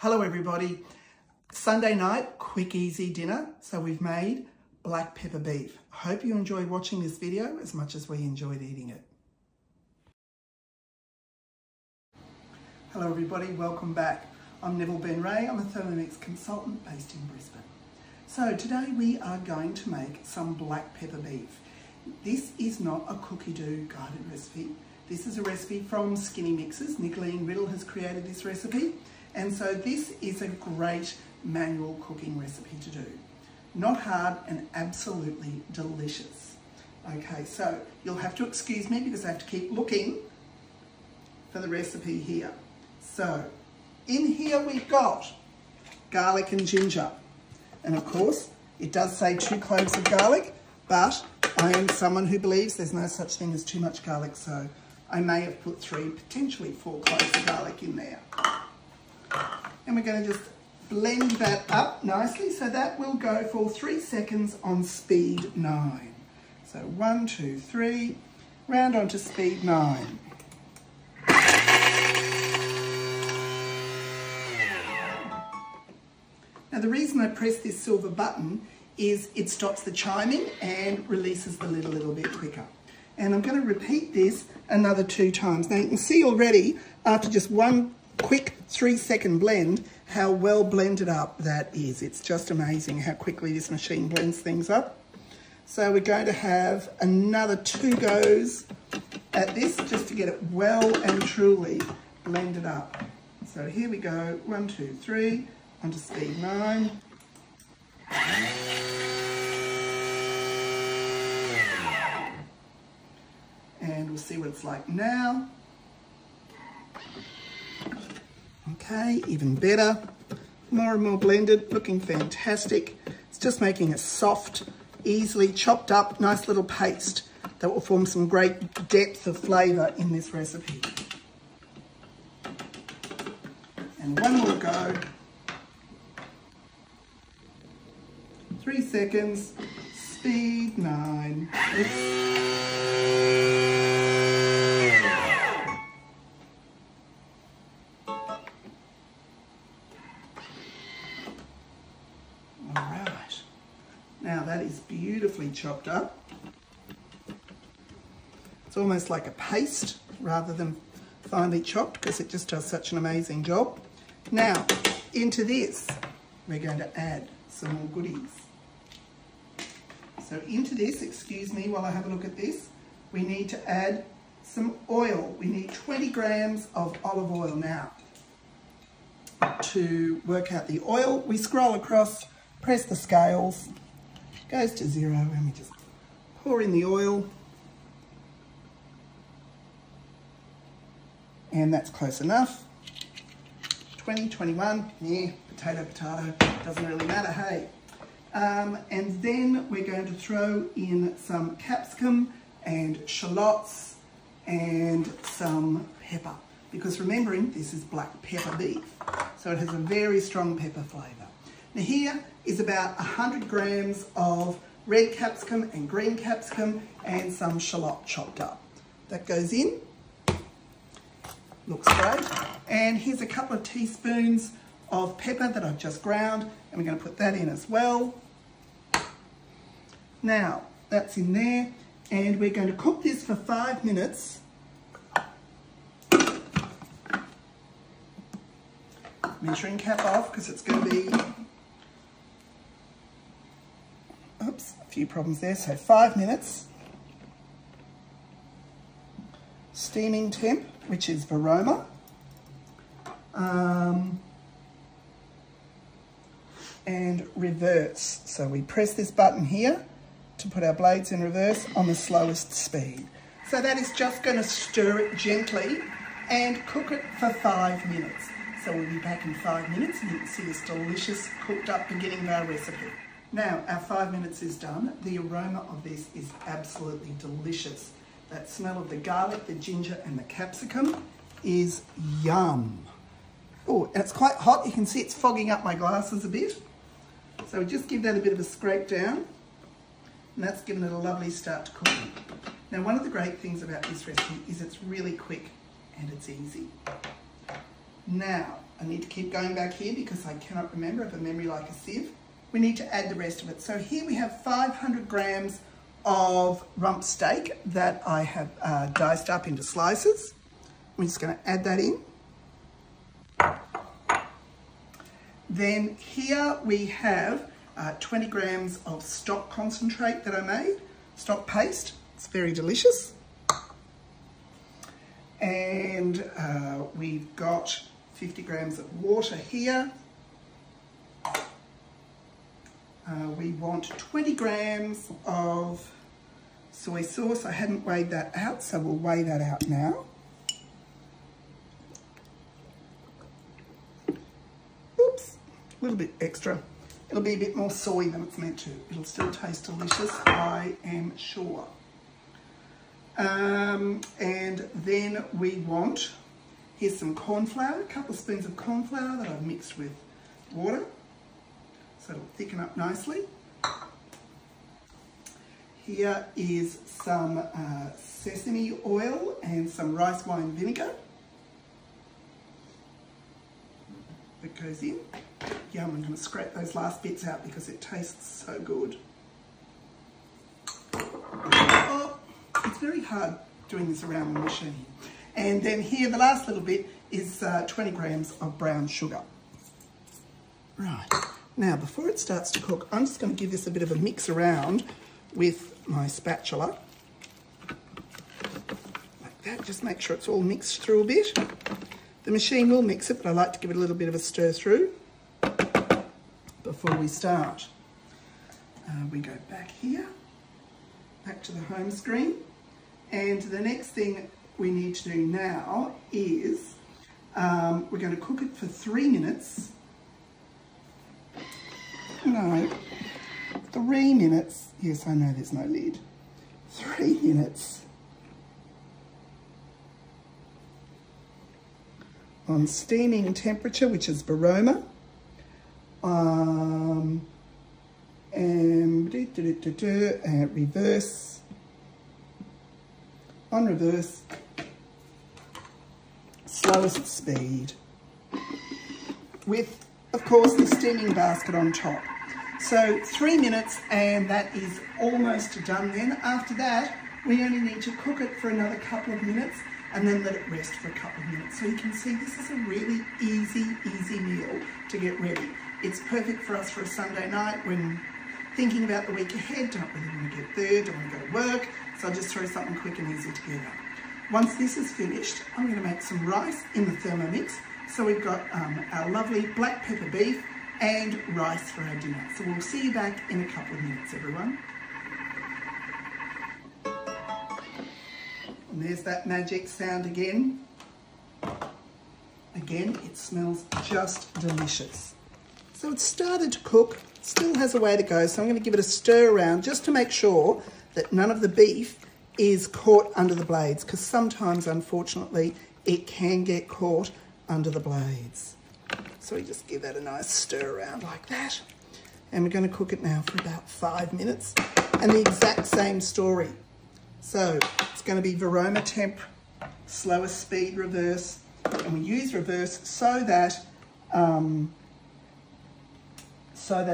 Hello everybody. Sunday night, quick easy dinner. So we've made black pepper beef. I hope you enjoyed watching this video as much as we enjoyed eating it. Hello everybody, welcome back. I'm Neville Ben-Ray. I'm a Thermomix consultant based in Brisbane. So today we are going to make some black pepper beef. This is not a cookie dough guided recipe. This is a recipe from Skinny Mixes. Nicoline Riddle has created this recipe. And so this is a great manual cooking recipe to do. Not hard and absolutely delicious. Okay, so you'll have to excuse me because I have to keep looking for the recipe here. So in here we've got garlic and ginger. And of course, it does say 2 cloves of garlic, but I am someone who believes there's no such thing as too much garlic, so I may have put 3, potentially 4 cloves of garlic in there. And we're going to just blend that up nicely. So that will go for 3 seconds on speed 9. So 1, 2, 3, round onto speed 9. Now the reason I press this silver button is it stops the chiming and releases the lid a little bit quicker. And I'm going to repeat this another 2 times. Now you can see already after just one quick 3-second blend how well blended up that is. It's just amazing how quickly this machine blends things up. So we're going to have another 2 goes at this just to get it well and truly blended up. So here we go, 1, 2, 3, onto speed 9. And we'll see what it's like now. Okay, even better. More and more blended, looking fantastic. It's just making a soft, easily chopped up, nice little paste that will form some great depth of flavour in this recipe. And one more go. 3 seconds, speed 9. Now that is beautifully chopped up. It's almost like a paste rather than finely chopped because it just does such an amazing job. Now into this we're going to add some more goodies. So into this, excuse me while I have a look at this, we need to add some oil. We need 20 grams of olive oil now. To work out the oil, we scroll across, press the scales, goes to 0, and we just pour in the oil. And that's close enough. 20, 21, yeah, potato, doesn't really matter, hey. And then we're going to throw in some capsicum and shallots and some pepper. Because remembering, this is black pepper beef, so it has a very strong pepper flavour. Now here is about 100 grams of red capsicum and green capsicum and some shallot chopped up. That goes in, looks great. And here's a couple of teaspoons of pepper that I've just ground, and we're going to put that in as well. Now that's in there, and we're going to cook this for 5 minutes. Measuring cap off because it's going to be, oops, a few problems there. So 5 minutes. Steaming temp, which is Varoma. And reverse. So we press this button here to put our blades in reverse on the slowest speed. So that is just going to stir it gently and cook it for 5 minutes. So we'll be back in 5 minutes and you can see this delicious cooked up beginning of our recipe. Now our 5 minutes is done. The aroma of this is absolutely delicious. That smell of the garlic, the ginger and the capsicum is yum. Oh, and it's quite hot. You can see it's fogging up my glasses a bit. So just give that a bit of a scrape down. And that's given it a lovely start to cooking. Now one of the great things about this recipe is it's really quick and it's easy. Now, I need to keep going back here because I cannot remember. I have a memory like a sieve. We need to add the rest of it. So here we have 500 grams of rump steak that I have diced up into slices. We're just going to add that in. Then here we have 20 grams of stock concentrate that I made, stock paste. It's very delicious. And we've got 50 grams of water here. We want 20 grams of soy sauce. I hadn't weighed that out, so we'll weigh that out now. Oops, a little bit extra. It'll be a bit more soy than it's meant to. It'll still taste delicious, I am sure. And then we want, here's some corn flour, a couple of spoons of corn flour that I've mixed with water, so it'll thicken up nicely. Here is some sesame oil and some rice wine vinegar that goes in. Yum, I'm going to scrape those last bits out because it tastes so good. Oh, it's very hard doing this around the machine. And then here, the last little bit is 20 grams of brown sugar. Right, now before it starts to cook, I'm just going to give this a bit of a mix around with my spatula. Like that, just make sure it's all mixed through a bit. The machine will mix it, but I like to give it a little bit of a stir through before we start. We go back here, back to the home screen. And the next thing we need to do now is we're going to cook it for 3 minutes. No, 3 minutes. Yes, I know there's no lid. 3 minutes. On steaming temperature, which is Varoma. And reverse. On reverse. Slowest speed. With, of course, the steaming basket on top. So 3 minutes, and that is almost done then. After that, we only need to cook it for another couple of minutes and then let it rest for a couple of minutes. So you can see this is a really easy meal to get ready. It's perfect for us for a Sunday night when thinking about the week ahead, don't really want to get there, don't want to go to work, so I'll just throw something quick and easy together. Once this is finished, I'm going to make some rice in the Thermomix. So we've got our lovely black pepper beef and rice for our dinner. So we'll see you back in a couple of minutes, everyone. And there's that magic sound again. Again, it smells just delicious. So it's started to cook, still has a way to go, so I'm going to give it a stir around just to make sure that none of the beef is caught under the blades, because sometimes, unfortunately, it can get caught under the blades. So we just give that a nice stir around like that. And we're going to cook it now for about 5 minutes. And the exact same story. So it's going to be Varoma temp, slowest speed, reverse. And we use reverse so that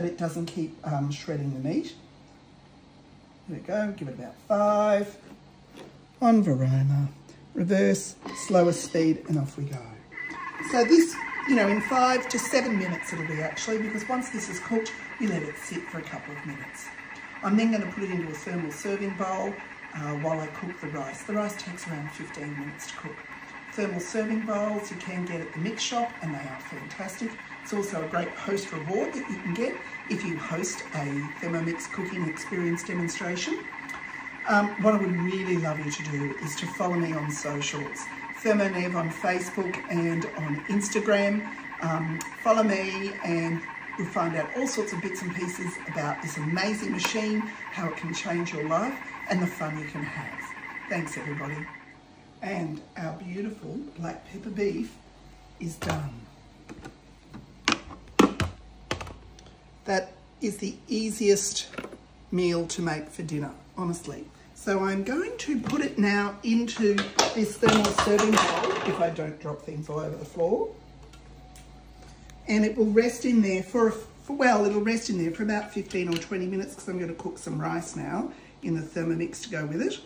it doesn't keep shredding the meat. There we go, give it about 5. On Varoma, reverse, slowest speed, and off we go. So this, you know, in 5 to 7 minutes it'll be actually, because once this is cooked, you let it sit for a couple of minutes. I'm then going to put it into a thermal serving bowl while I cook the rice. The rice takes around 15 minutes to cook. Thermal serving bowls you can get at the mix shop, and they are fantastic. It's also a great host reward that you can get if you host a Thermomix cooking experience demonstration. What I would really love you to do is to follow me on socials. ThermoNev on Facebook and on Instagram. Follow me and you'll find out all sorts of bits and pieces about this amazing machine, how it can change your life, and the fun you can have. Thanks, everybody. And our beautiful black pepper beef is done. That is the easiest meal to make for dinner, honestly. So I'm going to put it now into this thermal serving bowl, if I don't drop things all over the floor. and it will rest in there it'll rest in there for about 15 or 20 minutes because I'm going to cook some rice now in the Thermomix to go with it.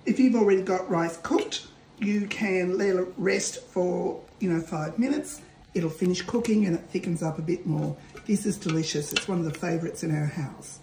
If you've already got rice cooked, you can let it rest for 5 minutes. It'll finish cooking and it thickens up a bit more. This is delicious. It's one of the favourites in our house.